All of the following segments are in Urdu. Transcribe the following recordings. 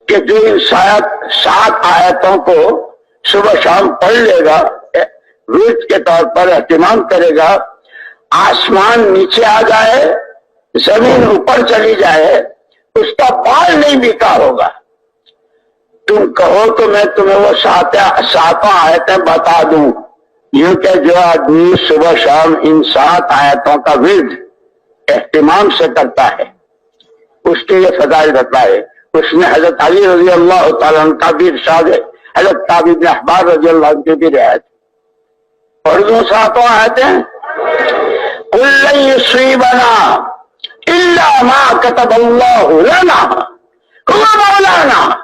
کہ جو ان 7 آیتوں کو صبح شام پڑھ لے گا، ورد کے طور پر اہتمام کرے گا، آسمان نیچے آ جائے، زمین اوپر چلی جائے، اس کا بال نہیں بکا ہوگا۔ تم کہو تو میں تمہیں وہ 7 آیتیں بتا دوں، یوں کہ جو آدمی صبح شام ان 7 آیتوں کا ورد اہتمام سے کرتا ہے اس کے یہ فضائل بتائے۔ اس میں حضرت علی رضی اللہ تعالیٰ عنہ کا بھی ارشاد ہے، حضرت کعب بن احبار رضی اللہ عنہ کی بھی روایت۔ اور جو 7 آیتیں قُلْ لَن يُصِيبَنَا إِلَّا مَا كَتَبَ اللَّهُ لَنَا هُوَ مَوْلَانَا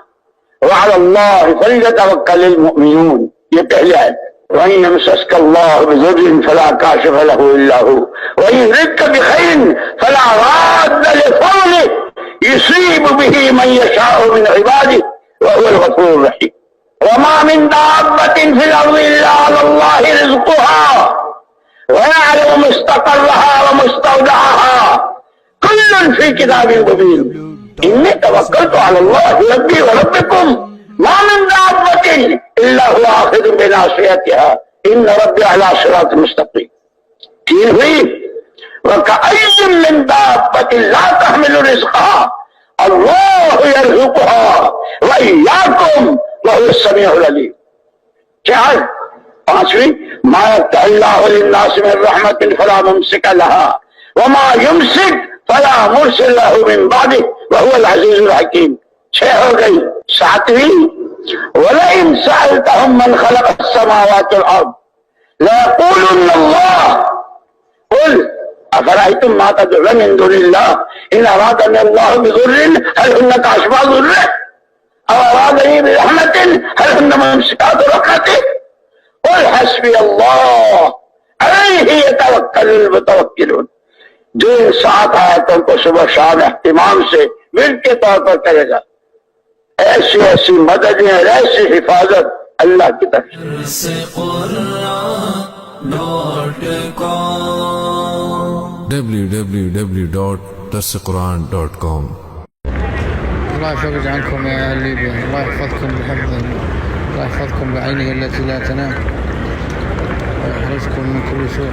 وَعَلَى اللَّهِ فَلْيَتَوَكَّلِ الْمُؤْمِنُونَ، یہ پہلی آیت۔ وَإِن يَمْسَسْكَ اللَّهُ بِضُرٍّ فَلَا كَاشِفَ لَهُ إِلَّا هُوَ وَإِن يُرِدْكَ بِخَيْرٍ فَلَا رَادَّ لِفَضْلِهِ يُصِيبُ بِهِ مَن يَشَاءُ مِنْ عِبَادِهِ وَهُوَ الْغَفُورُ الرَّحِيمُ۔ وَمَا مِن دَابَّةٍ فِي الْأَرْضِ إِلَّا عَلَى اللَّهِ رِزْقُهَا وَيَعْلَمُ مُسْتَقَرَّهَا وَمُسْتَوْدَعَهَا كُلٌّ فِي كِتَابٍ مُبِينٍ إِنِّي تَوَكَّلْتُ عَلَى اللَّهِ رَبِّي وَرَبِّكُمْ مَا مِن دَابَّةٍ إِلَّا هُوَ آخِذٌ بِنَاصِيَتِهَا إِنَّ رَبِّي عَلَىٰ صِرَاطٍ مُسْتَقِيمٍ۔ تین ہوئی وَكَأَيٍّ مِّن دَابَّةٍ لَا تَحْمِلُ رِزْقَهَا اللَّهُ يَرْزُقُهَا وَإِيَّاكُمْ وَهُوَ السَّمِيعُ الْعَلِيمُ۔ چار پانچویں مَا يَفْتَحِ اللَّهُ لِلنَّاسِ مِن رَحْمَةٍ فَلَا مُمْسِكَ لَهَا وَمَا يُمْسِكْ فَلَا مُرْسِلَ لَهُ مِن بَعْدِهِ وَهُوَ الْعَزِيزُ الْحَكِيمُ۔ 6 ہو گئی۔ ساتویں وَلَئِن سَأَلْتَهُم مَّنْ خَلَقَ السَّمَاوَاتِ وَالْأَرْضَ لَيَقُولُنَّ اللَّهُ قُلْ أَفَرَأَيْتُم مَّا تَدْعُونَ مِن دُونِ اللَّهِ إِنْ أَرَادَنِي اللَّهُ بِضُرٍّ هَلْ هُنَّ كَاشِفَاتُ ضُرِّهِ أَوْ أَرَادَنِي بِرَحْمَةٍ هَلْ هُنَّ مُمْسِكَاتُ رَحْمَتِهِ قُلْ حَسْبِيَ اللَّهُ عَلَيْهِ يَتَوَكَّلُ الْمُتَوَكِّلُونَ۔ جو ان 7 آیتوں کو صبح شام اہتمام سے ورد کے طور پر کرے گا، ایسی ایسی مددیں اور ایسی حفاظت اللہ کی طرف سے۔ www.darsequran.com الله يفرج عنكم يا أهل ليبيا، الله يحفظكم بحفظه، الله يحفظكم بعينه التي لا تنام، ويحرسكم من كل سوء.